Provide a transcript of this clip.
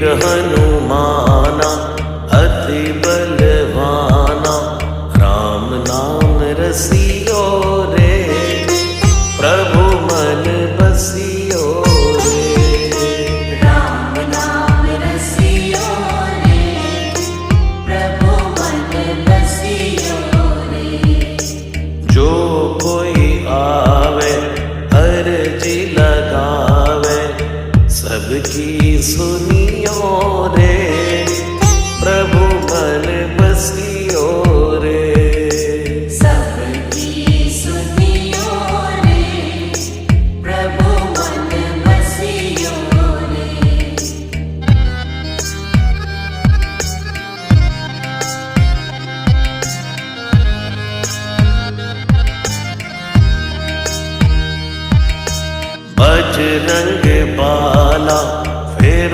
हनुमाना अति बलवाना, राम नाम रसियो रे, प्रभु मन बसियो रे। राम नाम रसियो रे, प्रभु मन बसियो रे। जो कोई आवे अर्जी लगावे, सबकी सुनियो रे, प्रभु मन बसियो